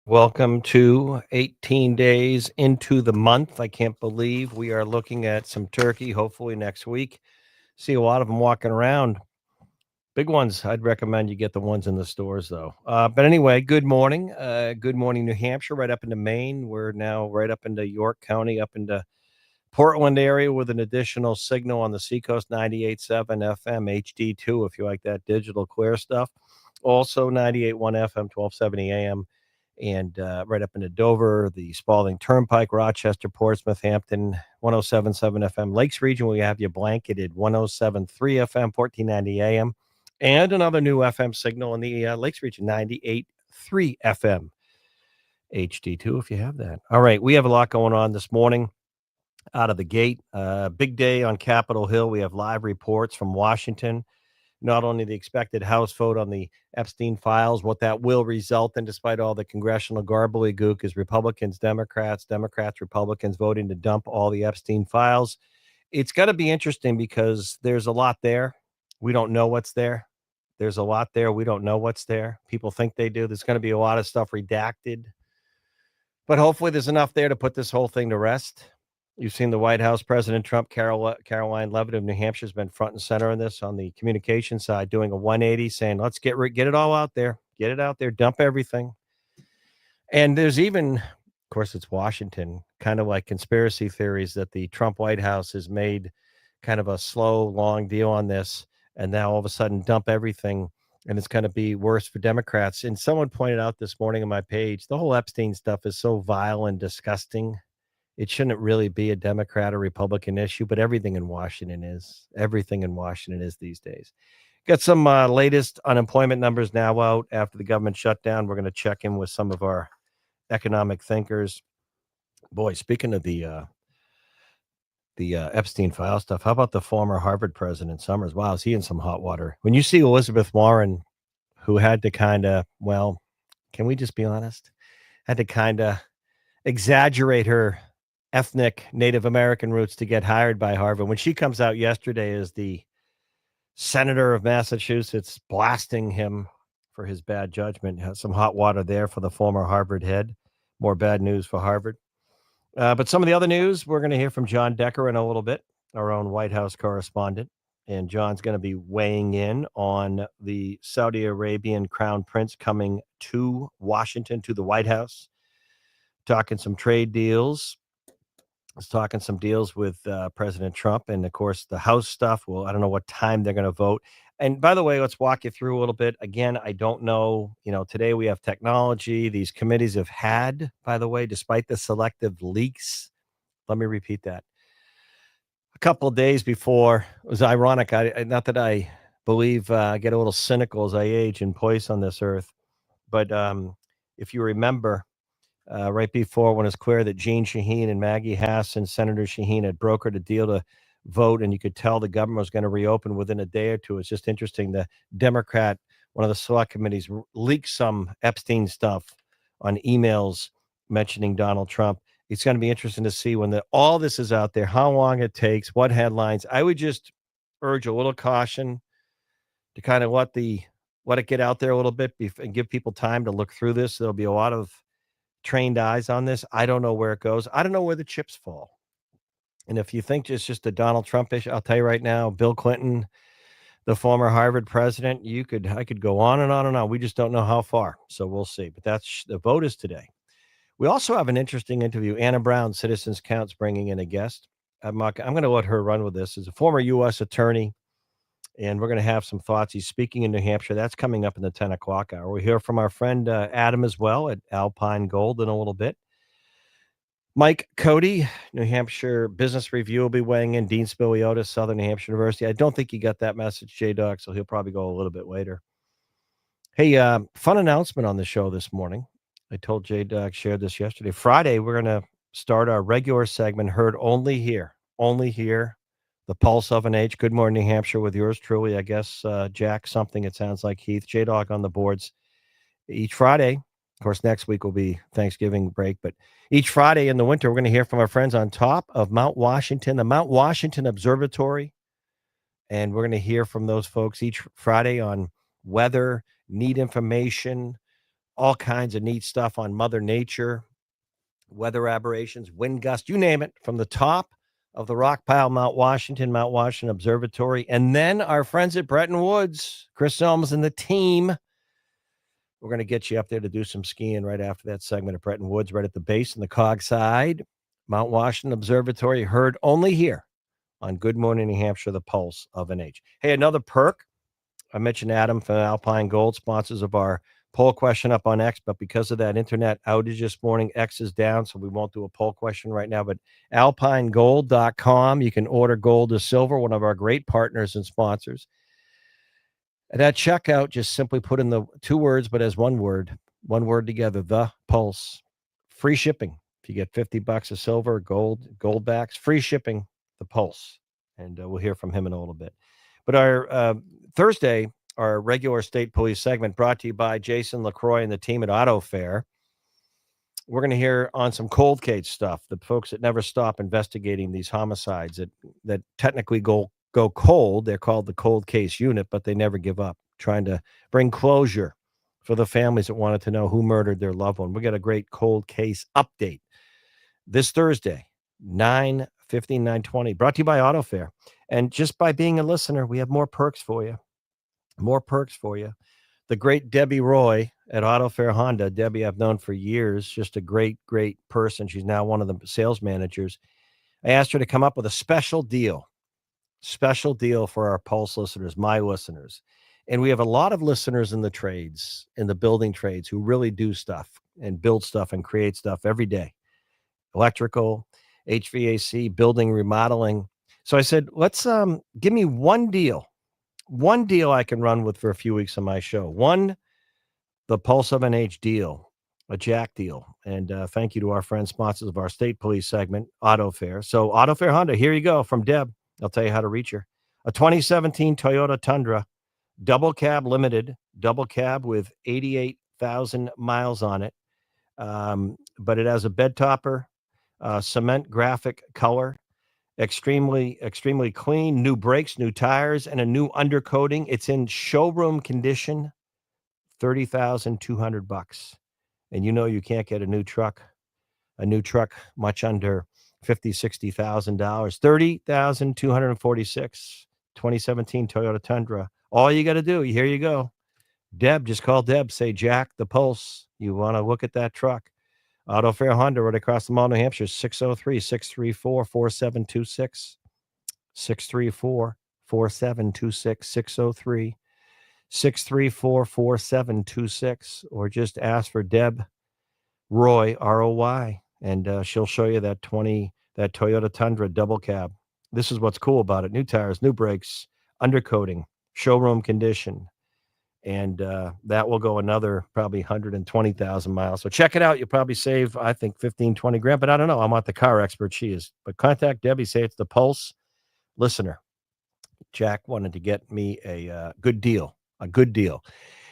Welcome to 18 days into the month. I can't believe we are looking at some turkey, hopefully next week. See a lot of them walking around. Big ones. I'd recommend you get the ones in the stores, though. But anyway, good morning. Good morning, New Hampshire, right up into Maine. We're now right up into York County, up into Portland area with an additional signal on the Seacoast 98.7 FM HD2, if you like that digital clear stuff. Also 98.1 FM, 1270 AM and right up into Dover, the Spalding Turnpike, Rochester, Portsmouth, Hampton, 107.7 FM, Lakes region, we have you blanketed, 107.3 FM, 1490 AM, and another new FM signal in the Lakes region, 98.3 FM, HD2, if you have that. All right, we have a lot going on this morning out of the gate. Big day on Capitol Hill. We have live reports from Washington, not only the expected House vote on the Epstein files, what that will result in, despite all the congressional gobbledygook, is Republicans, Democrats, Republicans voting to dump all the Epstein files. It's going to be interesting because there's a lot there. We don't know what's there. There's a lot there. We don't know what's there. People think they do. There's going to be a lot of stuff redacted. But hopefully there's enough there to put this whole thing to rest. You've seen the White House, President Trump, Caroline Leavitt of New Hampshire has been front and center in this on the communication side, doing a 180, saying, let's get it all out there. Get it out there. Dump everything. And there's even, of course, it's Washington, kind of like conspiracy theories that the Trump White House has made kind of a slow, long deal on this. And now all of a sudden dump everything. And it's going to be worse for Democrats. And someone pointed out this morning on my page, the whole Epstein stuff is so vile and disgusting. It shouldn't really be a Democrat or Republican issue, but everything in Washington is. Everything in Washington is these days. Got some latest unemployment numbers now out after the government shutdown. We're going to check in with some of our economic thinkers. Boy, speaking of the Epstein file stuff, how about the former Harvard president Summers? Wow, is he in some hot water? When you see Elizabeth Warren, who had to kind of, well, can we just be honest? Had to kind of exaggerate her ethnic Native American roots to get hired by Harvard. When she comes out yesterday as the senator of Massachusetts blasting him for his bad judgment, some hot water there for the former Harvard head. More bad news for Harvard. But some of the other news, we're going to hear from John Decker in a little bit, our own White House correspondent. And John's going to be weighing in on the Saudi Arabian crown prince coming to Washington, to the White House, talking some trade deals. Was talking some deals with President Trump and, of course, the House stuff. Well, I don't know what time they're going to vote. And by the way, let's walk you through a little bit. Again, I don't know. Today we have technology. These committees have had, by the way, despite the selective leaks. Let me repeat that. A couple of days before, it was ironic. Not that I believe I get a little cynical as I age and place on this earth. But if you remember, right before, when it's clear that Jeanne Shaheen and Maggie Hassan, Senator Shaheen, had brokered a deal to vote, and you could tell the government was going to reopen within a day or two. It's just interesting. The Democrat, one of the select committees, leaked some Epstein stuff on emails mentioning Donald Trump. It's going to be interesting to see when all this is out there, how long it takes, what headlines. I would just urge a little caution to kind of let it get out there a little bit and give people time to look through this. There'll be a lot of trained eyes on this. I don't know where it goes. I don't know where the chips fall. And if you think it's just a Donald Trump issue, I'll tell you right now, Bill Clinton, the former Harvard president, I could go on and on and on. We just don't know how far. So we'll see. But that's the vote is today. We also have an interesting interview. Anna Brown, Citizens Count's bringing in a guest. I'm going to let her run with this. As a former U.S. attorney, and we're going to have some thoughts. He's speaking in New Hampshire. That's coming up in the 10 o'clock hour. We'll hear from our friend Adam as well at Alpine Gold in a little bit. Mike Cody, New Hampshire Business Review, will be weighing in. Dean Spiliotis, Southern New Hampshire University. I don't think he got that message, J-Dog, so he'll probably go a little bit later. Hey, fun announcement on the show this morning. I told J-Dog, shared this yesterday. Friday, we're going to start our regular segment, heard only here, the pulse of an age. Good morning, New Hampshire, with yours truly, I guess, Jack something, it sounds like, Heath, J-Dog on the boards each Friday. Of course, next week will be Thanksgiving break, but each Friday in the winter, we're going to hear from our friends on top of Mount Washington, the Mount Washington Observatory, and we're going to hear from those folks each Friday on weather, need information, all kinds of neat stuff on Mother Nature, weather aberrations, wind gust, you name it, from the top of the rock pile, Mount Washington Observatory, and then our friends at Bretton Woods, Chris Elms and the team. We're going to get you up there to do some skiing right after that segment of Bretton Woods, right at the base in the Cog side. Mount Washington Observatory, heard only here on Good Morning New Hampshire, the pulse of an age. Hey, another perk. I mentioned Adam from Alpine Gold, sponsors of our poll question up on X, but because of that internet outage this morning, X is down, so we won't do a poll question right now. But alpinegold.com, you can order gold to silver, one of our great partners and sponsors. And at checkout, just simply put in the two words, but as one word together, the pulse. Free shipping. If you get $50 of silver, gold backs, free shipping, the pulse. And we'll hear from him in a little bit. But our Thursday, our regular state police segment brought to you by Jason LaCroix and the team at Auto Fair. We're going to hear on some cold case stuff, the folks that never stop investigating these homicides that technically go cold. They're called the cold case unit, but they never give up, trying to bring closure for the families that wanted to know who murdered their loved one. We got a great cold case update this Thursday, 9:15, 9:20, brought to you by Auto Fair. And just by being a listener, we have more perks for you. The great Debbie Roy at Auto Fair Honda. Debbie, I've known for years, just a great, great person. She's now one of the sales managers. I asked her to come up with a special deal for our Pulse listeners, my listeners. And we have a lot of listeners in the trades, in the building trades, who really do stuff and build stuff and create stuff every day. Electrical, HVAC, building, remodeling. So I said, let's give me one deal I can run with for a few weeks on my show. The Pulse of an Age deal, a Jack deal. And thank you to our friends, sponsors of our state police segment, Auto Fair. So Auto Fair Honda, here you go from Deb. I'll tell you how to reach her. A 2017 Toyota Tundra, double cab limited, double cab with 88,000 miles on it. But it has a bed topper, cement graphic color, extremely, extremely clean, new brakes, new tires, and a new undercoating. It's in showroom condition, $30,200. And you can't get a new truck much under $50,000, $60,000. $30,246, 2017 Toyota Tundra. All you got to do, here you go. Deb, just call Deb, say, Jack, the Pulse. You want to look at that truck. Auto Fair Honda, right across the mall, New Hampshire, 603-634-4726. 634-4726, 603-634-4726, or just ask for Deb Roy, ROY, and she'll show you that Toyota Tundra double cab. This is what's cool about it. New tires, new brakes, undercoating, showroom condition. And that will go another probably 120,000 miles. So check it out. You'll probably save, I think, 15, 20 grand. But I don't know. I'm not the car expert. She is. But contact Debbie. Say it's the Pulse listener. Jack wanted to get me a good deal.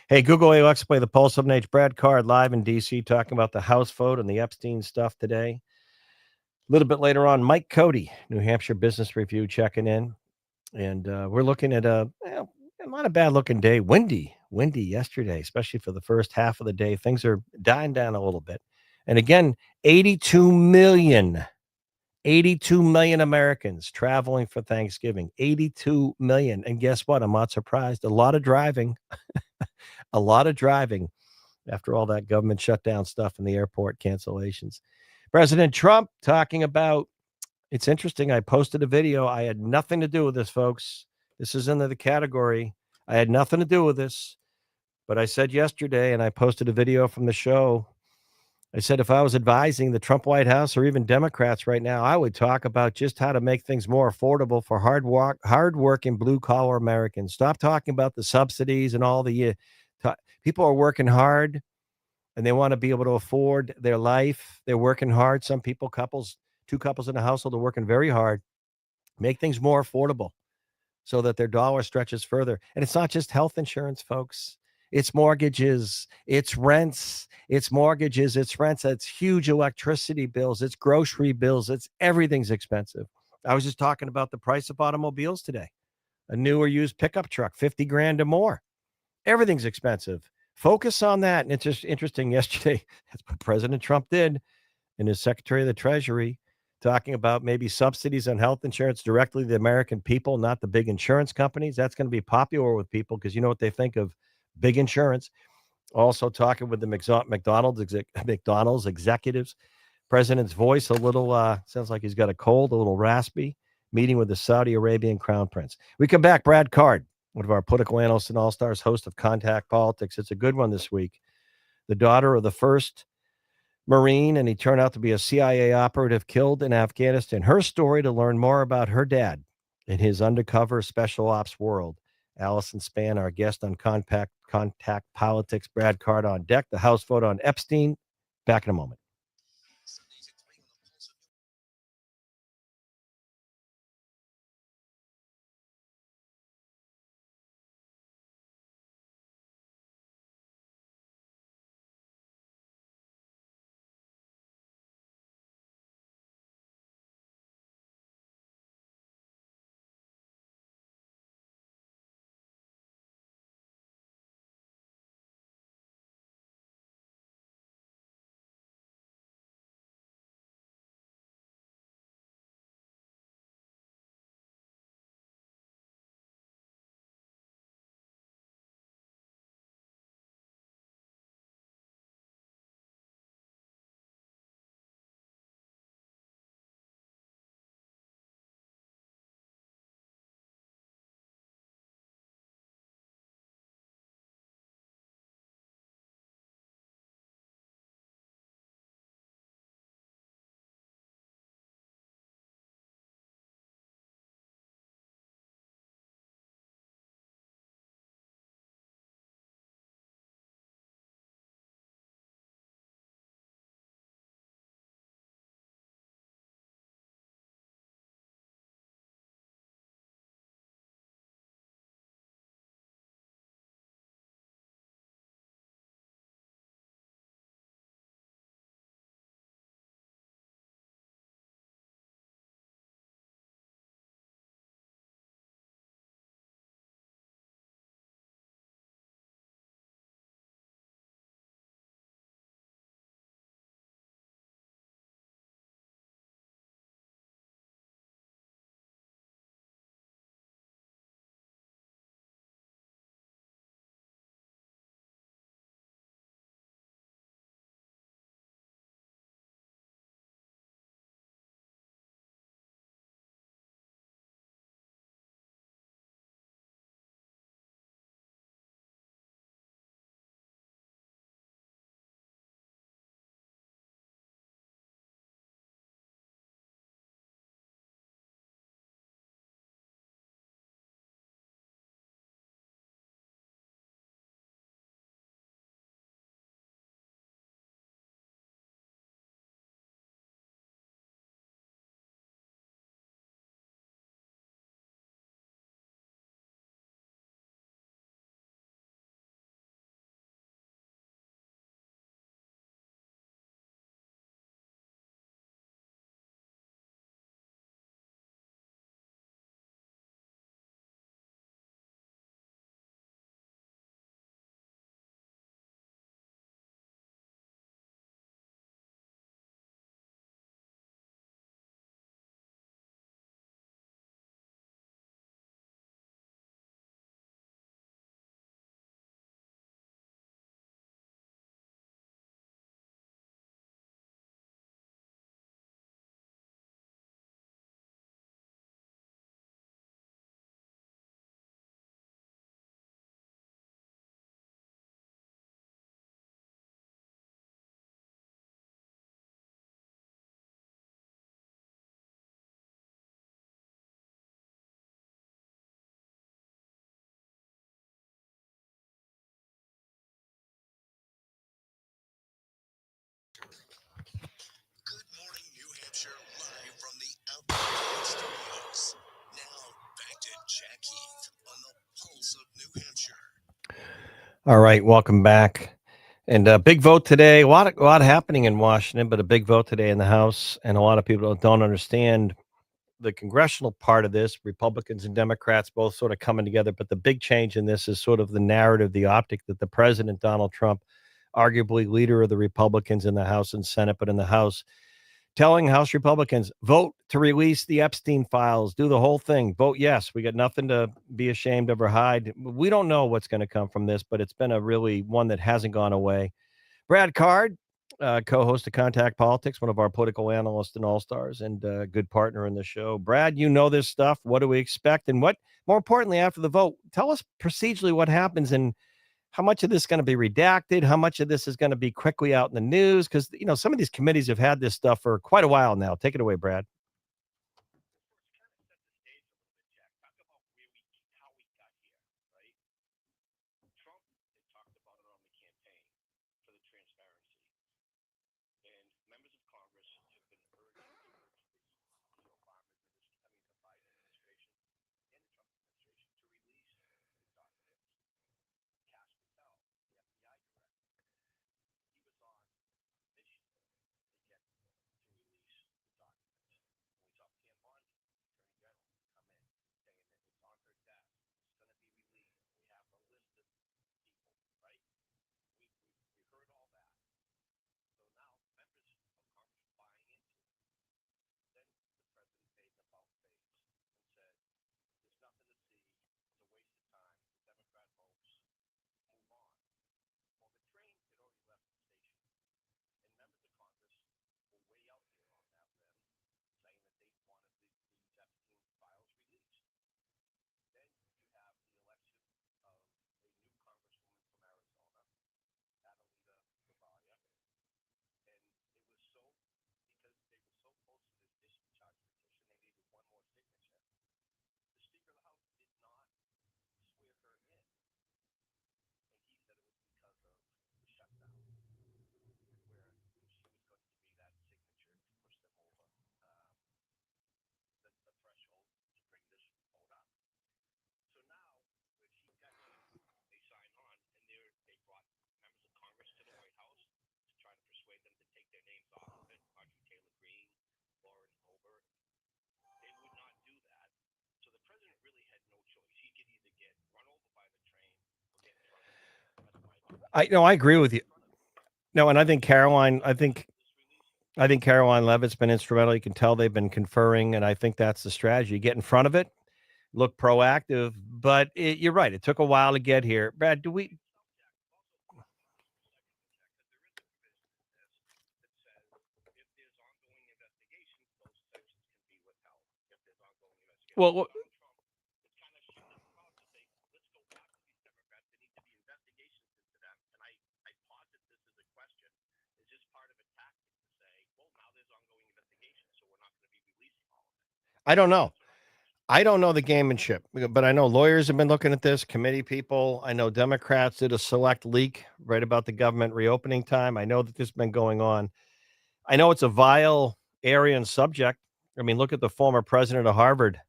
Hey, Google Alexa, play the Pulse of an Age. Brad Card live in D.C. talking about the House vote and the Epstein stuff today. A little bit later on, Mike Cody, New Hampshire Business Review, checking in. And we're looking at not a bad-looking day. Windy yesterday, especially for the first half of the day. Things are dying down a little bit. And again, 82 million Americans traveling for Thanksgiving. 82 million. And guess what? I'm not surprised. A lot of driving. After all that government shutdown stuff and the airport cancellations. President Trump talking about, it's interesting. I posted a video. I had nothing to do with this, folks. This is into the category. I had nothing to do with this, but I said yesterday, and I posted a video from the show. I said, if I was advising the Trump White House or even Democrats right now, I would talk about just how to make things more affordable for hardworking blue-collar Americans. Stop talking about the subsidies and all the people are working hard, and they want to be able to afford their life. They're working hard. Some people, two couples in a household are working very hard. Make things more affordable so that their dollar stretches further. And it's not just health insurance, folks. It's mortgages, it's rents, it's mortgages, it's rents, it's huge electricity bills, it's grocery bills, it's everything's expensive. I was just talking about the price of automobiles today. A new or used pickup truck, 50 grand or more. Everything's expensive. Focus on that. And it's just interesting yesterday, that's what President Trump did and his Secretary of the Treasury, talking about maybe subsidies on health insurance directly to the American people, not the big insurance companies. That's going to be popular with people because you know what they think of big insurance. Also talking with the McDonald's executives. President's voice a little sounds like he's got a cold, a little raspy. Meeting with the Saudi Arabian crown prince. We come back. Brad Card, one of our political analysts and All Stars, host of Contact Politics. It's a good one this week. The daughter of the first Marine, and he turned out to be a CIA operative killed in Afghanistan. Her story to learn more about her dad in his undercover special ops world. Allison Spann, our guest on Contact Politics. Brad Card on deck. The House vote on Epstein. Back in a moment. Good morning, New Hampshire, live from the Outdoor Studios. Now back to Jack Heath on the Pulse of New Hampshire. All right, welcome back. And a big vote today. A lot happening in Washington, but a big vote today in the House. And a lot of people don't understand the congressional part of this, Republicans and Democrats both sort of coming together. But the big change in this is sort of the narrative, the optic that the president, Donald Trump, arguably leader of the Republicans in the House and Senate, but in the House, telling House Republicans, vote to release the Epstein files, do the whole thing, vote yes. We got nothing to be ashamed of or hide. We don't know what's going to come from this, but it's been a really one that hasn't gone away. Brad Card, co-host of Contact Politics, one of our political analysts and all-stars, and a good partner in the show. Brad, you know this stuff. What do we expect? And what, more importantly, after the vote, tell us procedurally what happens and how much of this is going to be redacted? How much of this is going to be quickly out in the news? Because, some of these committees have had this stuff for quite a while now. Take it away, Brad. I agree with you. No, and I think Caroline Levitt's been instrumental. You can tell they've been conferring, and I think that's the strategy. Get in front of it, look proactive. But you're right; it took a while to get here. Brad, do we? Well, I don't know. I don't know the gamemanship, but I know lawyers have been looking at this, committee people. I know Democrats did a select leak right about the government reopening time. I know that this has been going on. I know it's a vile area and subject. I mean, look at the former president of Harvard,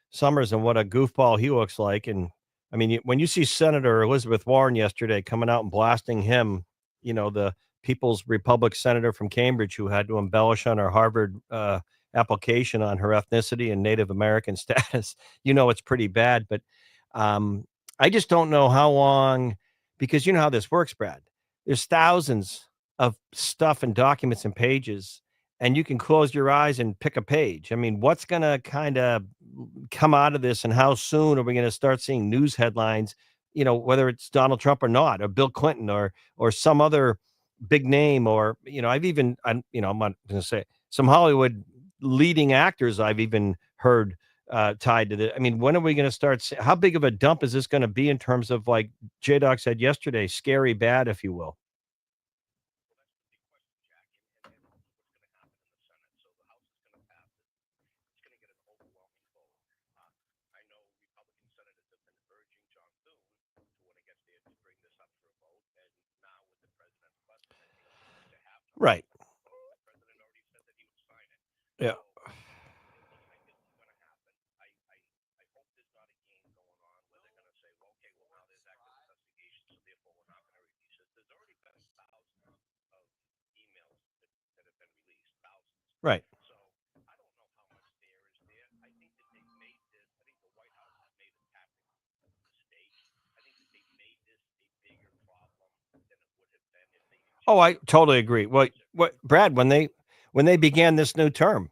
Summers, and what a goofball he looks like. And I mean, when you see Senator Elizabeth Warren yesterday coming out and blasting him, the People's Republic senator from Cambridge who had to embellish on her Harvard application on her ethnicity and Native American status, it's pretty bad. But um, I just don't know how long, because you know how this works, Brad. There's thousands of stuff and documents and pages, and you can close your eyes and pick a page. I mean, what's going to kind of come out of this, and how soon are we going to start seeing news headlines, whether it's Donald Trump or not, or Bill Clinton or some other big name, or I'm not going to say some Hollywood leading actors I've even heard tied to the. I mean, when are we going to start? How big of a dump is this going to be in terms of, like J Doc said yesterday, scary bad, if you will? Right. Yeah. Right. Oh, I totally agree. What Brad, when they began this new term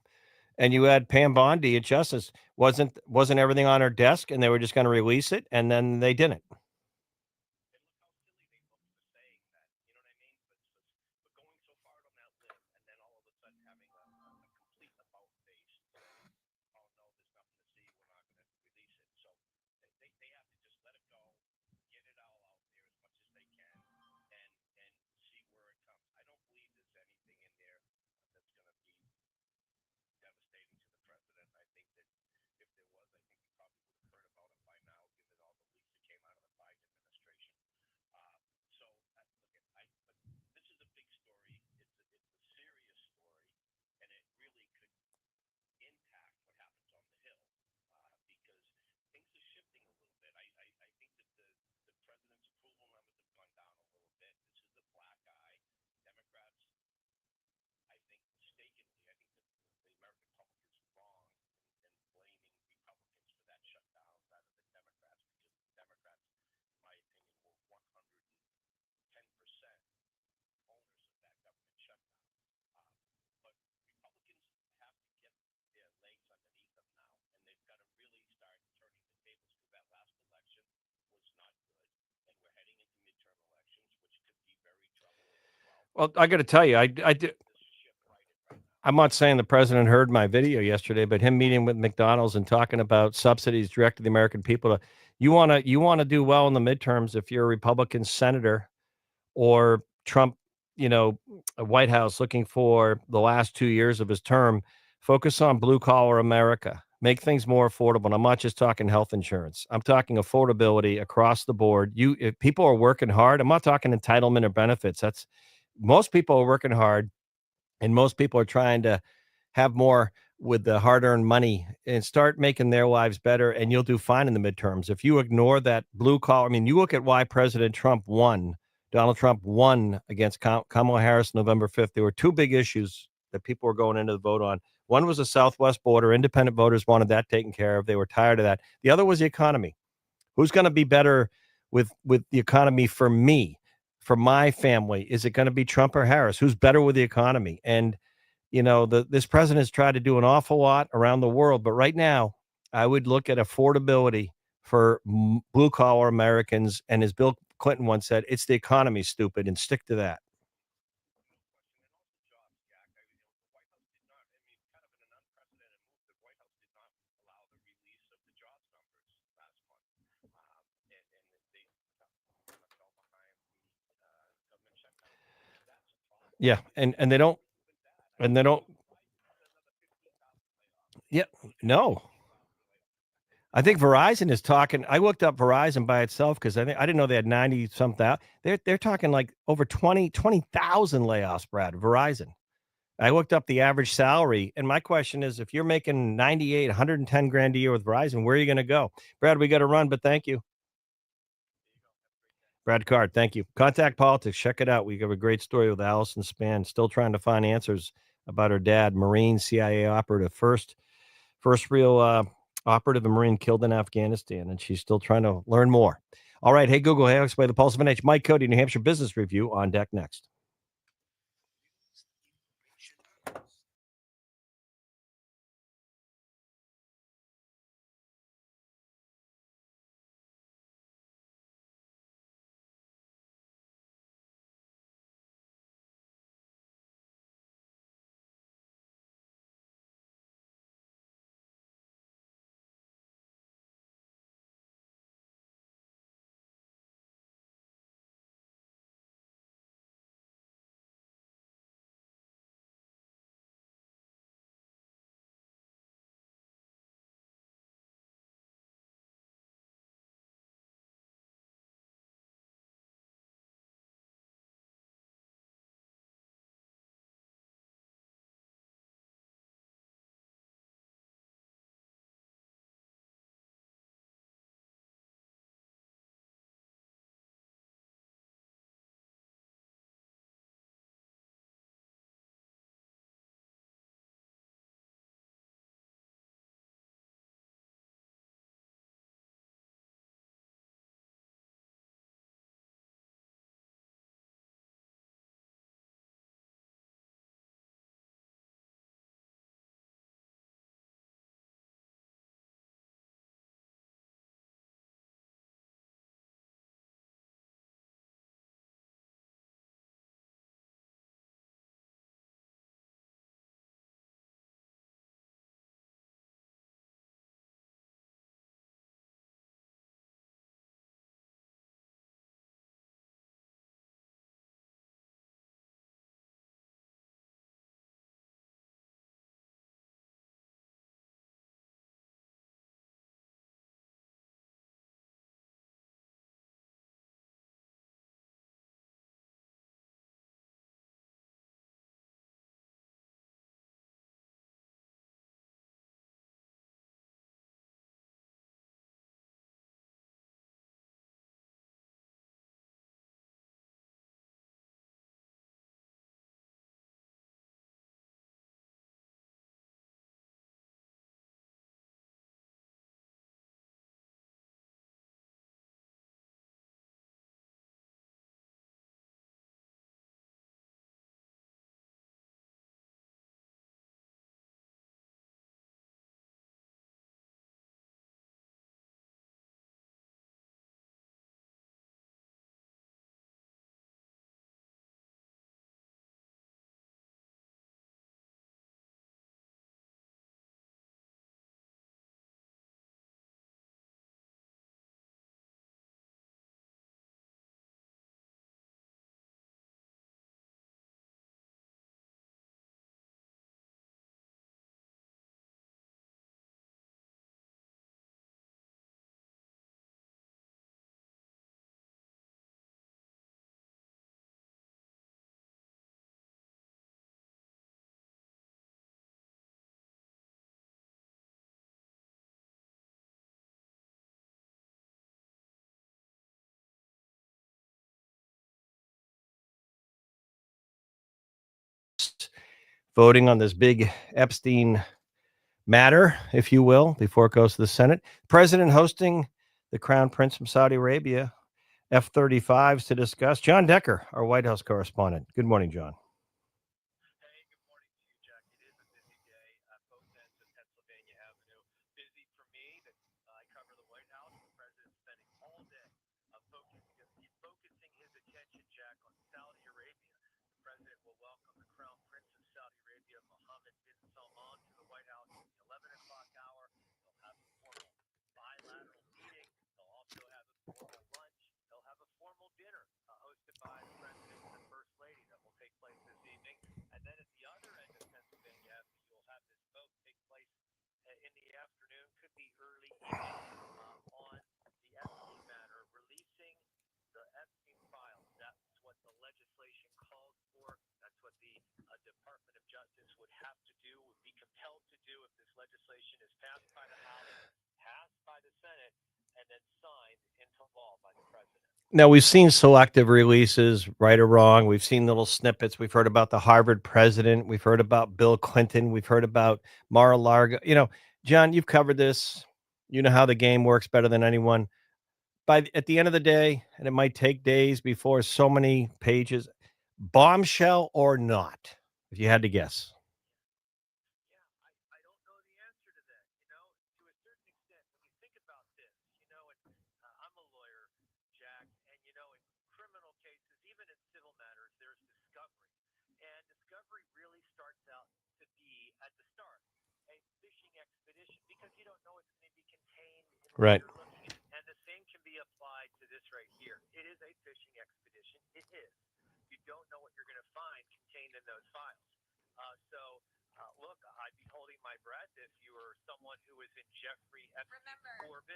and you had Pam Bondi at Justice, wasn't everything on her desk and they were just going to release it and then they didn't. Well, I got to tell you, I did. I'm not saying the president heard my video yesterday, but him meeting with McDonald's and talking about subsidies direct to the American people. You want to do well in the midterms if you're a Republican senator or Trump, a White House looking for the last 2 years of his term. Focus on blue collar America. Make things more affordable. And I'm not just talking health insurance. I'm talking affordability across the board. If people are working hard, I'm not talking entitlement or benefits. That's most people are working hard and most people are trying to have more with the hard-earned money and start making their lives better and you'll do fine in the midterms. If you ignore that blue collar, I mean, you look at why President Trump won. Donald Trump won against Kamala Harris November 5th. There were two big issues that people were going into the vote on. One was the Southwest border. Independent voters wanted that taken care of. They were tired of that. The other was the economy. Who's going to be better with the economy for me, for my family? Is it going to be Trump or Harris? Who's better with the economy? And this president's tried to do an awful lot around the world, but right now, I would look at affordability for blue collar Americans. And as Bill Clinton once said, it's the economy, stupid, and stick to that. Yeah, and they don't. Yeah, no. I think Verizon is talking. I looked up Verizon by itself because I didn't know they had 90 something. They're talking like over 20,000 layoffs, Brad. Verizon. I looked up the average salary, and my question is, if you're making 98, 110 grand a year with Verizon, where are you going to go? Brad, we got to run, but thank you. Brad Card, thank you. Contact Politics, check it out. We have a great story with Allison Spann, still trying to find answers about her dad, Marine CIA operative, first real operative and Marine killed in Afghanistan, and she's still trying to learn more. All right, hey Google, hey Alexa, play the Pulse of an H. Mike Cody, New Hampshire Business Review on deck next. voting on this big Epstein matter, if you will, before it goes to the Senate. President hosting the Crown Prince from Saudi Arabia, F-35s to discuss. John Decker, our White House correspondent. Good morning, John. Hey, good morning to you, Jack. It is a busy day at both ends of Pennsylvania Avenue. Busy for me that I cover the White House. The president's spending all day focusing his attention, Jack, on Saudi Arabia. The president will welcome the Crown Prince of Saudi Arabia, Mohammed bin Salman, to the White House at the 11 o'clock hour. They'll have a formal bilateral meeting. They'll also have a formal lunch. They'll have a formal dinner hosted by the president and the first lady that will take place this evening. And then at the other end of Pennsylvania Avenue, you'll have this vote take place in the afternoon, could be early evening, on the Epstein matter, releasing the Epstein files. That's what the legislation calls for. That's what the Department of Justice would have to do, would be compelled to do if this legislation is passed by the House, passed by the Senate, and then signed into law by the president. Now, we've seen selective releases, right or wrong. We've seen little snippets. We've heard about the Harvard president. We've heard about Bill Clinton. We've heard about Mar-a-Lago. John, you've covered this. You know how the game works better than anyone. At the end of the day, and it might take days before so many pages, bombshell or not, if you had to guess. I don't know the answer to that. To a certain extent, when you think about this, I'm a lawyer, Jack, and in criminal cases, even in civil matters, there's discovery. And discovery really starts out to be, at the start, a fishing expedition, because you don't know what's going to be contained in what Right. you're looking at. And the same can be applied to this right here. It is a fishing expedition. It is. You don't know what you're going to find contained in those files. Look, I'd be holding my breath if you were someone who was in Jeffrey Epstein's orbit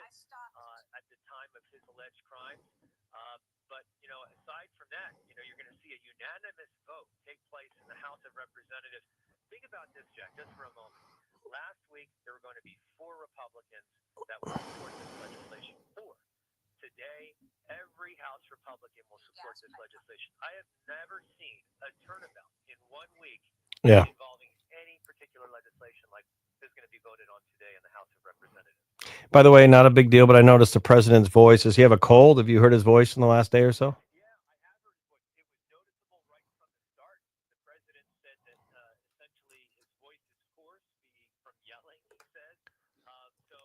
at the time of his alleged crimes. But aside from that, you're going to see a unanimous vote take place in the House of Representatives. Think about this, Jack, just for a moment. Last week, there were going to be 4 Republicans that would support this legislation. 4. Today, every House Republican will support this legislation. I have never seen a turnabout in 1 week involving any particular legislation like this is going to be voted on today in the House of Representatives. By the way, not a big deal, but I noticed the president's voice. Does he have a cold? Have you heard his voice in the last day or so? Yeah, I have heard his voice. It was noticeable right from the start. The president said that essentially his voice is hoarse from yelling, he says. So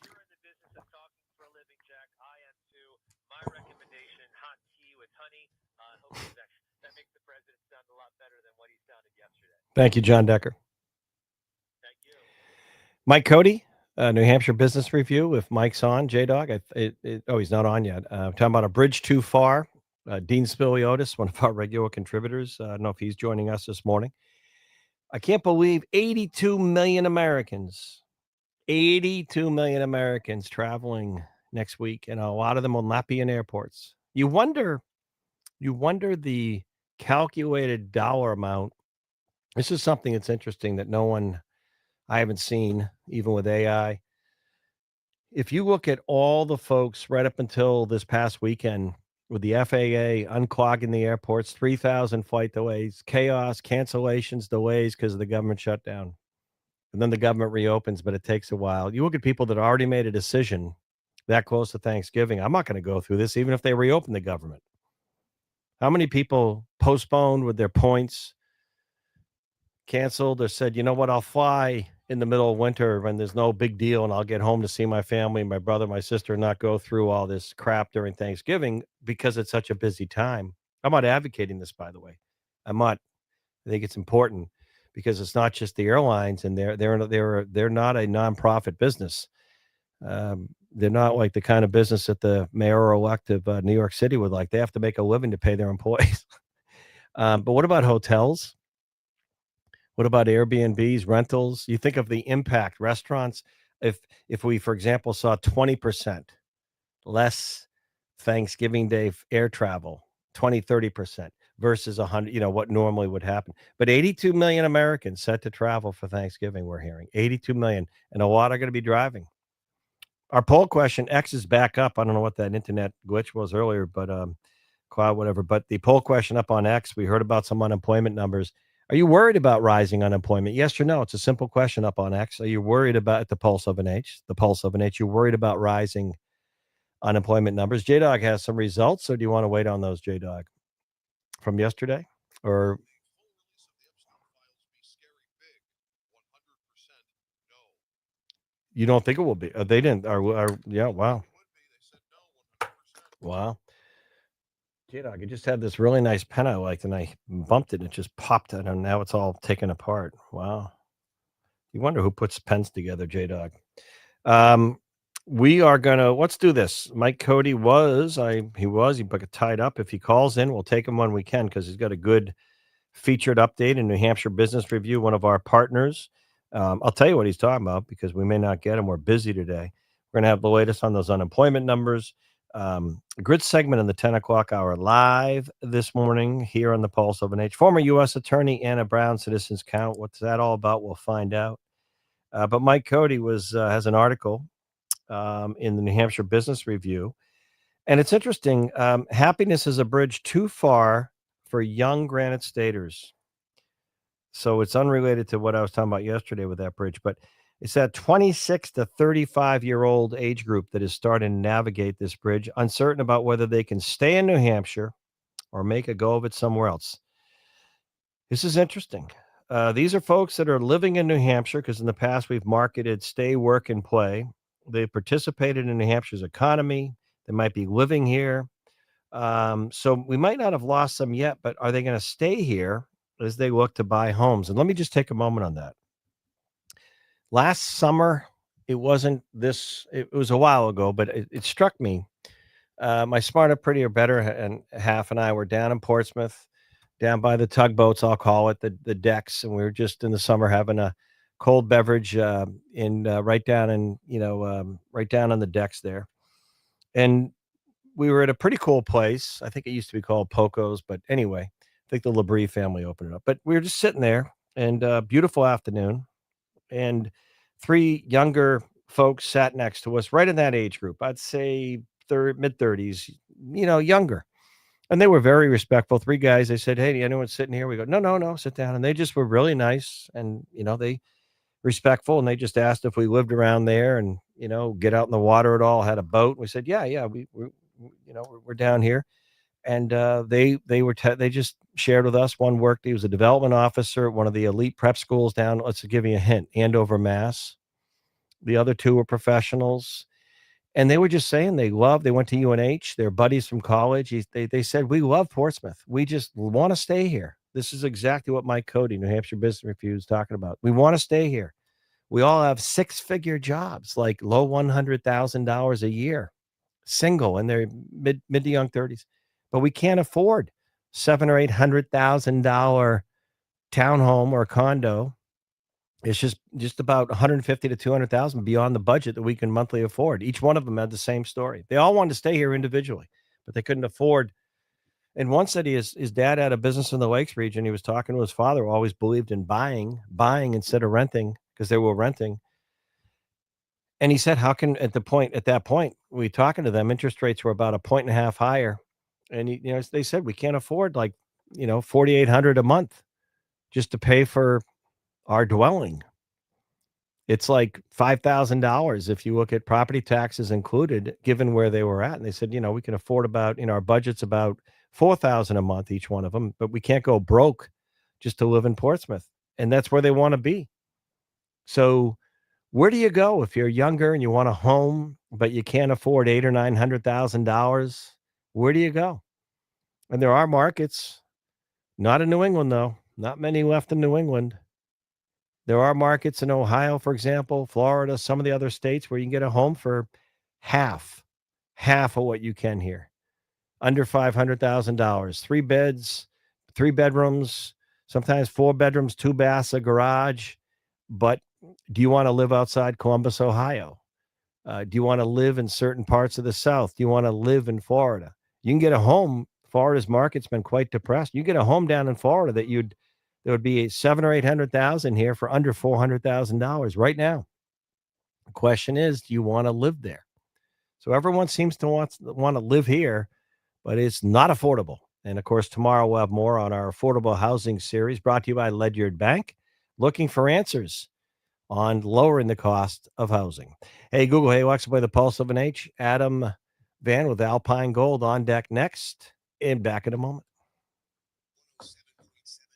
you're in the business of talking for a living, Jack. I am too. My recommendation, hot tea with honey. Hopefully that makes the president sound a lot better than what he sounded yesterday. Thank you, John Decker. Thank you. Mike Cody, New Hampshire Business Review. If Mike's on, J-Dog. He's not on yet. Talking about a bridge too far. Dean Spiliotis, one of our regular contributors. I don't know if he's joining us this morning. I can't believe 82 million Americans traveling next week, and a lot of them will not be in airports. You wonder the calculated dollar amount. This is something that's interesting that I haven't seen, even with AI. If you look at all the folks right up until this past weekend with the FAA unclogging the airports, 3,000 flight delays, chaos, cancellations, delays because of the government shutdown. And then the government reopens, but it takes a while. You look at people that already made a decision that close to Thanksgiving. I'm not going to go through this, even if they reopen the government. How many people postponed with their points, canceled, or said, you know what, I'll fly in the middle of winter when there's no big deal and I'll get home to see my family, my brother, my sister, and not go through all this crap during Thanksgiving because it's such a busy time. I'm not advocating this, by the way. I think it's important because it's not just the airlines, and they're not a nonprofit business. They're not like the kind of business that the mayor-elect of New York City would like. They have to make a living to pay their employees. But what about hotels? What about Airbnbs, rentals? You think of the impact, restaurants. If we, for example, saw 20% less Thanksgiving Day air travel, 20-30% versus 100, what normally would happen. But 82 million Americans set to travel for Thanksgiving, we're hearing. 82 million, and a lot are going to be driving. Our poll question, X is back up. I don't know what that internet glitch was earlier, but cloud, whatever. But the poll question up on X, we heard about some unemployment numbers. Are you worried about rising unemployment? Yes or no? It's a simple question up on X. Are you worried about the pulse of an H? The pulse of an H. You're worried about rising unemployment numbers. J Dog has some results, or do you want to wait on those, J Dog, from yesterday? Or you don't think it will be? They didn't. Yeah. Wow. Wow. J Dog, I just had this really nice pen I liked, and I bumped it. And it just popped out, and now it's all taken apart. Wow. You wonder who puts pens together, J Dog. Um, we are gonna let's do this. Mike Cody he got tied up. If he calls in, we'll take him when we can because he's got a good featured update in New Hampshire Business Review, one of our partners. I'll tell you what he's talking about because we may not get him. We're busy today. We're gonna have the latest on those unemployment numbers. A good segment in the 10 o'clock hour live this morning here on the Pulse of an H. Former U.S. Attorney Anna Brown, Citizens Count. What's that all about? We'll find out. But Mike Cody has an article in the New Hampshire Business Review. And it's interesting. Happiness is a bridge too far for young Granite Staters. So it's unrelated to what I was talking about yesterday with that bridge, but it's that 26 to 35-year-old age group that is starting to navigate this bridge, uncertain about whether they can stay in New Hampshire or make a go of it somewhere else. This is interesting. These are folks that are living in New Hampshire because in the past we've marketed stay, work, and play. They participated in New Hampshire's economy. They might be living here. So we might not have lost them yet, but are they going to stay here as they look to buy homes? And let me just take a moment on that. Last summer, it wasn't this, it was a while ago, but it struck me. My Smarter, Prettier, Better and half and I were down in Portsmouth, down by the tugboats, I'll call it, the decks. And we were just in the summer having a cold beverage right down on the decks there. And we were at a pretty cool place. I think it used to be called Poco's, but anyway, I think the Labrie family opened it up. But we were just sitting there and beautiful afternoon. And three younger folks sat next to us, right in that age group. I'd say mid-30s, younger. And they were very respectful. Three guys. They said, "Hey, anyone sitting here?" We go, No, sit down. And they just were really nice and, they respectful. And they just asked if we lived around there and, get out in the water at all, had a boat. We said, yeah, we're down here. And they just shared with us. One worked, he was a development officer at one of the elite prep schools down. Let's give you a hint, Andover, Mass. The other two were professionals. And they were just saying they went to UNH, they're buddies from college. They said, we love Portsmouth. We just want to stay here. This is exactly what Mike Cody, New Hampshire Business Review, is talking about. We want to stay here. We all have six-figure jobs, like low $100,000 a year, single in their mid to young 30s. But we can't afford $700,000 or $800,000 townhome or condo. It's just about 150 to 200,000 beyond the budget that we can monthly afford. Each one of them had the same story. They all wanted to stay here individually, but they couldn't afford. And one said his dad had a business in the Lakes region. He was talking to his father, who always believed in buying instead of renting because they were renting. And he said, how can at that point, we talking to them, interest rates were about 1.5 higher. And they said we can't afford $4,800 a month just to pay for our dwelling. It's like $5,000 if you look at property taxes included, given where they were at. And they said, we can afford about, our budget's about $4,000 a month, each one of them, but we can't go broke just to live in Portsmouth. And that's where they want to be. So where do you go if you're younger and you want a home, but you can't afford $800,000 or $900,000? Where do you go? And there are markets, not in New England, though, not many left in New England. There are markets in Ohio, for example, Florida, some of the other states where you can get a home for half of what you can here, under $500,000, 3 beds, 3 bedrooms, sometimes 4 bedrooms, 2 baths, a garage. But do you want to live outside Columbus, Ohio? Do you want to live in certain parts of the South? Do you want to live in Florida? You can get a home. Florida's market's been quite depressed. You get a home down in Florida there would be $700,000 or $800,000 here for under $400,000 right now. The question is, do you want to live there? So everyone seems to want to live here, but it's not affordable. And of course, tomorrow we'll have more on our affordable housing series brought to you by Ledyard Bank, looking for answers on lowering the cost of housing. Hey, Google, hey, Alexa, play the Pulse of an H. Adam Van with Alpine Gold on deck next. And back in a moment. 107.7.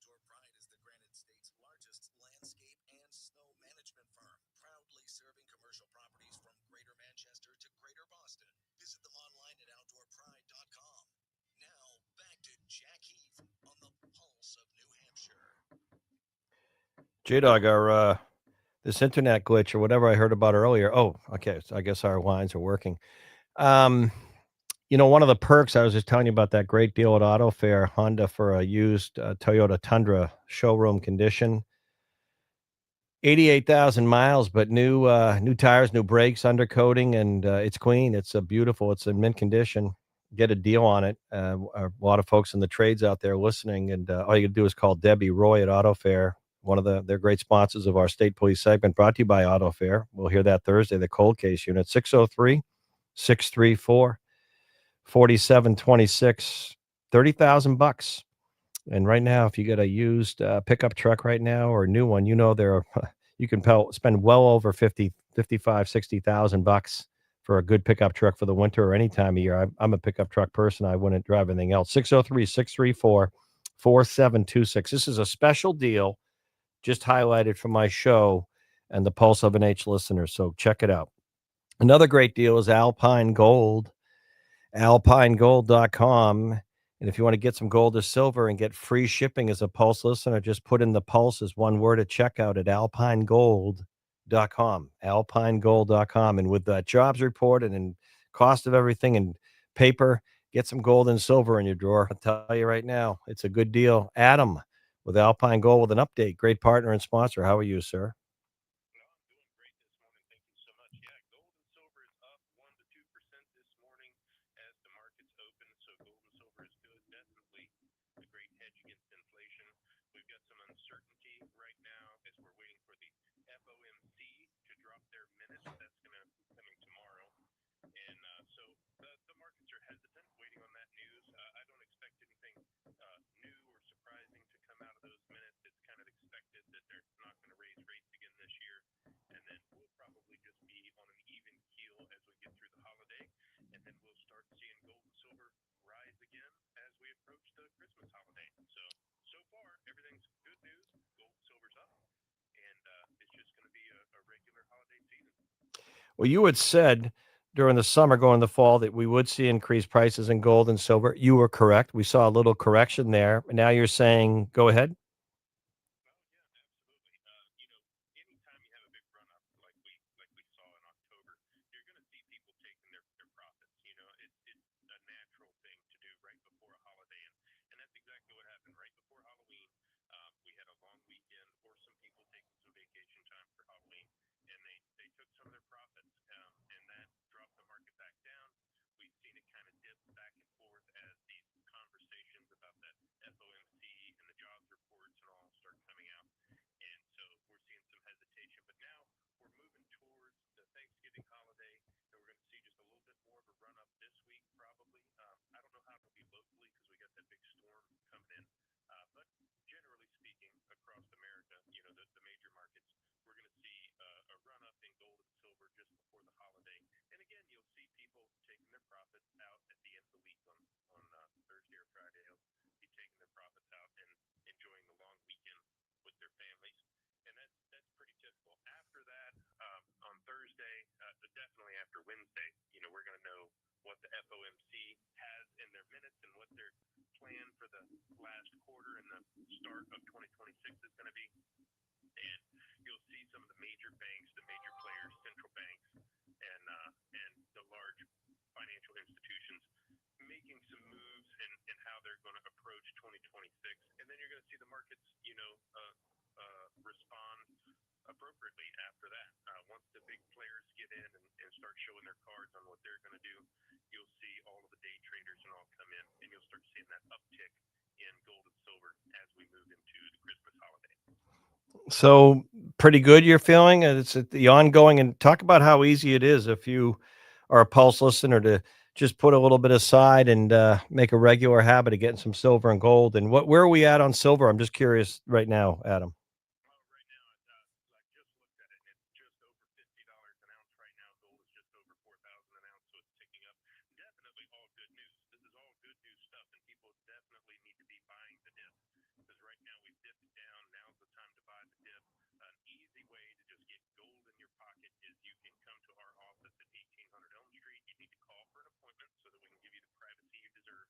Outdoor Pride is the Granite State's largest landscape and snow management firm, proudly serving commercial properties from Greater Manchester to Greater Boston. Visit them online at outdoorpride.com. Now, back to Jack Heath on the Pulse of New Hampshire. J-Dog, our this internet glitch or whatever I heard about earlier. Oh, okay. So I guess our lines are working. One of the perks, I was just telling you about that great deal at Auto Fair, Honda for a used Toyota Tundra showroom condition. 88,000 miles, but new tires, new brakes, undercoating, and it's clean. It's it's in mint condition. Get a deal on it. A lot of folks in the trades out there listening, and all you can do is call Debbie Roy at Auto Fair, one of they're great sponsors of our State Police segment, brought to you by Auto Fair. We'll hear that Thursday, the cold case unit, 603-634 4726, $30,000. And right now, if you get a used pickup truck right now or a new one, you can spend well over 50, 55, 60,000 bucks for a good pickup truck for the winter or any time of year. I'm a pickup truck person. I wouldn't drive anything else. 603-634-4726. This is a special deal just highlighted from my show and the Pulse of an H listeners. So check it out. Another great deal is Alpine Gold. AlpineGold.com. And if you want to get some gold or silver and get free shipping as a Pulse listener, just put in the Pulse as one word at checkout at alpinegold.com, alpinegold.com. And with that jobs report and cost of everything and paper, get some gold and silver in your drawer. I'll tell you right now, it's a good deal. Adam with Alpine Gold with an update. Great partner and sponsor. How are you, sir? No, I'm doing great this morning. Thank you so much. Yeah, gold and silver is up 1 to 2% this morning as the markets open. So gold and silver is good. Definitely a great hedge against inflation. We've got some uncertainty right now as we're waiting for the FOMC to drop their minutes. That's going to be coming tomorrow. And so the markets are hesitant, waiting on that news. I don't expect anything new or surprising to come out of those minutes. It's kind of expected that they're not going to raise rates again this year. And then we'll probably just be on an even keel as we get through the holiday. And then we'll start seeing gold and silver rise again as we approach the Christmas holiday. So far, everything's good news. Gold and silver's up. And it's just going to be a regular holiday season. Well, you had said during the summer, going the fall, that we would see increased prices in gold and silver. You were correct. We saw a little correction there. Now you're saying, go ahead. Oh yeah, absolutely. Anytime you have a big run up like we saw in October, you're going to see people taking their profits. It's a natural thing to do right before a holiday, and that's exactly what happened right before Halloween. We had a long weekend, or some people taking some vacation time for Halloween, and they took some of their profits, and that dropped the market back down. We've seen it kind of dip back and forth as these conversations about that FOMC and the jobs reports and all start coming out. And so we're seeing some hesitation. But now we're moving towards the Thanksgiving holiday, and we're going to see just a little bit more of a run up this week, probably. I don't know how it'll be locally because we got that big storm coming in. But generally speaking, across America, the major markets, we're going to see a run up in gold and silver just before the holiday. And again, you'll see people taking their profits out at the end of the week on Thursday or Friday. They'll be taking their profits out and enjoying the long weekend with their families, and that's pretty typical. After that, on Thursday, definitely after Wednesday, we're going to know what the FOMC has in their minutes and what their plan for the last quarter and the start of 2026 is going to be. And you'll see some of the major banks, the major players, central banks, and the large financial institutions making some moves in how they're going to approach 2026. And then you're going to see the markets, respond appropriately after that. Once the big players get in and start showing their cards on what they're going to do, you'll see all of the day traders and all come in, and you'll start seeing that uptick in gold and silver as we move into the Christmas holiday. So pretty good you're feeling? It's the ongoing, and talk about how easy it is if you are a Pulse listener to just put a little bit aside and make a regular habit of getting some silver and gold. And where are we at on silver? I'm just curious right now, Adam. Well, right now, I just looked at it, and it's just over $50 an ounce right now. Gold is just over 4,000 an ounce, so it's ticking up. Definitely all good news. This is all good news stuff, and people definitely need to be buying the dip because right now we've dipped down. Now's the time to buy the dip. An easy way to just get gold in your pocket is you can come to our office at 1800 Elm Street. You need to call for an appointment so that we can give you the privacy you deserve.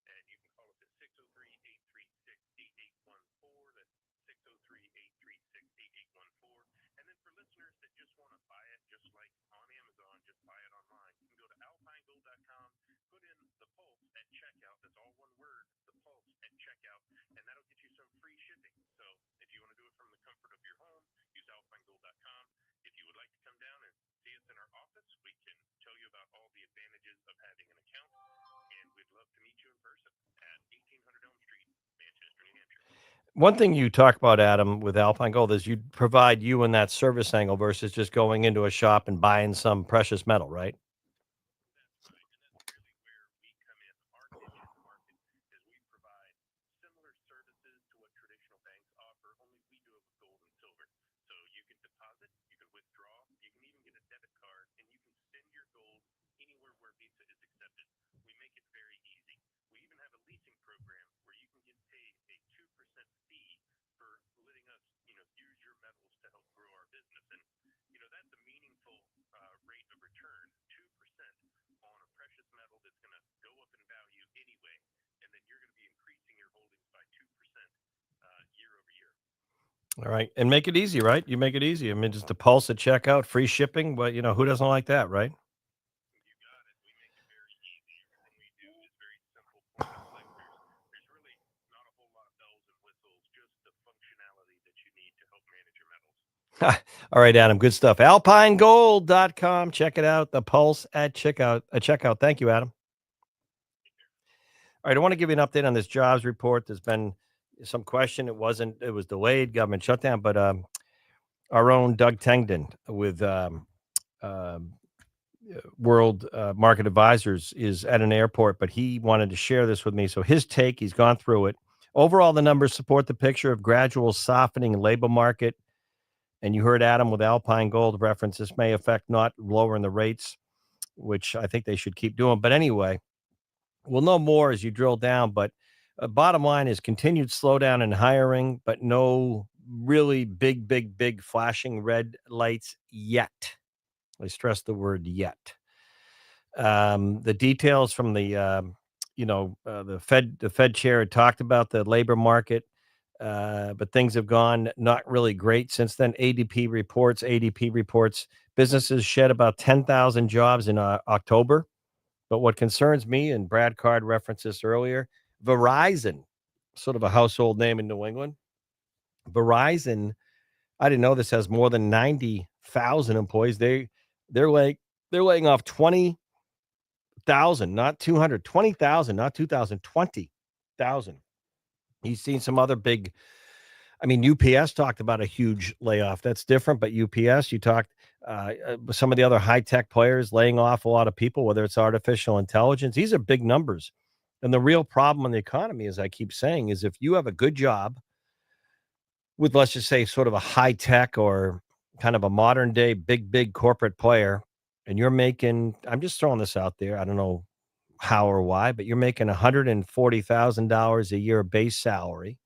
And you can call us at 603-836-8814. That's 603-836-8814. And then for listeners that just want to buy it, just like on Amazon, just buy it online. You can go to alpinegold.com, put in the Pulse at checkout. That's all one word, the Pulse at checkout, and that'll get you some free shipping. So if you want to do it from the comfort of your home, use alpinegold.com. If you would like to come down and see us in our office, we can tell you about all the advantages of having an account, and we'd love to meet you in person at 1800 Elm Street, Manchester, New Hampshire. One thing you talk about, Adam, with Alpine Gold is you provide you in that service angle versus just going into a shop and buying some precious metal, right? That's right, and that's really where we come in. Our niche in the market is we provide similar services to what traditional banks offer, only we do it with gold and silver. So you can deposit, you can withdraw, you can even get a debit card, and you can send your gold anywhere where Visa is accepted. We make it very easy. We even have a leasing program where you can get paid a 2% fee for letting us, use your metals to help grow our business. And, that's a meaningful rate of return. 2% All right. And make it easy, right? You make it easy. I mean, just the pulse at checkout, free shipping. But, who doesn't like that, right? You got it. We make it very easy. Everything we do is very simple, point of click. There's really not a whole lot of bells and whistles, just the functionality that you need to help manage your metals. All right, Adam. Good stuff. AlpineGold.com. Check it out. The pulse at checkout. Thank you, Adam. All right. I want to give you an update on this jobs report. There's been some question. It was delayed, government shutdown, but our own Doug Tengden with World Market Advisors is at an airport, but he wanted to share this with me. So his take, he's gone through it. Overall, the numbers support the picture of gradual softening labor market. And you heard Adam with Alpine Gold reference. This may affect not lowering the rates, which I think they should keep doing. But anyway, we'll know more as you drill down. But bottom line is continued slowdown in hiring, but no really big flashing red lights yet. I stress the word yet. The details from the Fed chair had talked about the labor market, but things have gone not really great since then. ADP reports businesses shed about 10,000 jobs in October. But what concerns me, and Brad Card referenced this earlier, Verizon, sort of a household name in New England. Verizon, I didn't know this, has more than 90,000 employees. They're laying off 20,000, not 200, 20,000, not 2,000, 20,000. He's seen some other big. I mean, UPS talked about a huge layoff. That's different, but UPS, you talked some of the other high-tech players laying off a lot of people, whether it's artificial intelligence. These are big numbers. And the real problem in the economy, as I keep saying, is if you have a good job with, let's just say, sort of a high-tech or kind of a modern-day big corporate player, and you're making, I'm just throwing this out there, I don't know how or why, but you're making $140,000 a year base salary,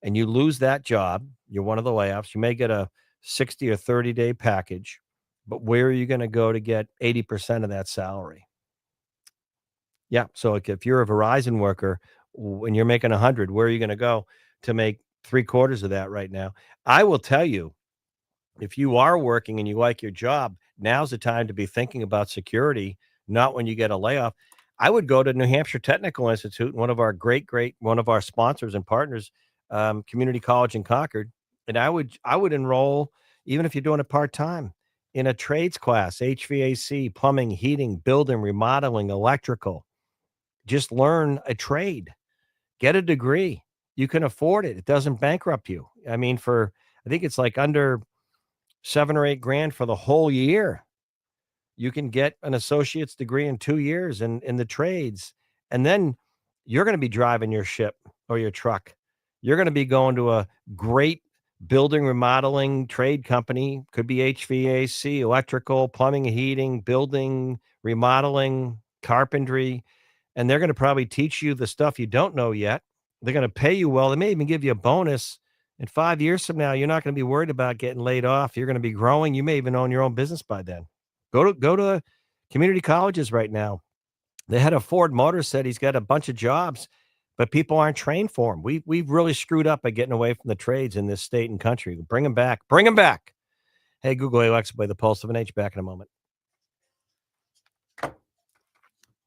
and you lose that job, you're one of the layoffs, you may get a 60 or 30-day package, but where are you going to go to get 80% of that salary? Yeah, so like if you're a Verizon worker and you're making 100, where are you going to go to make 3/4 of that right now? I will tell you, if you are working and you like your job, now's the time to be thinking about security, not when you get a layoff. I would go to New Hampshire Technical Institute, one of our one of our sponsors and partners, Community College in Concord, and I would enroll, even if you're doing it part-time, in a trades class, HVAC, plumbing, heating, building, remodeling, electrical. Just learn a trade, get a degree. You can afford it. It doesn't bankrupt you. I mean, I think it's like under $7 or $8 grand for the whole year. You can get an associate's degree in 2 years in the trades. And then you're going to be driving your ship or your truck. You're going to be going to a great building remodeling trade company. Could be HVAC, electrical, plumbing, heating, building, remodeling, carpentry. And they're going to probably teach you the stuff you don't know yet. They're going to pay you well. They may even give you a bonus. And 5 years from now, you're not going to be worried about getting laid off. You're going to be growing. You may even own your own business by then. Go to community colleges right now. The head of Ford Motors said he's got a bunch of jobs, but people aren't trained for them. We've really screwed up by getting away from the trades in this state and country. Bring them back. Bring them back. Hey, Google Alexa, play the Pulse of an H. Back in a moment.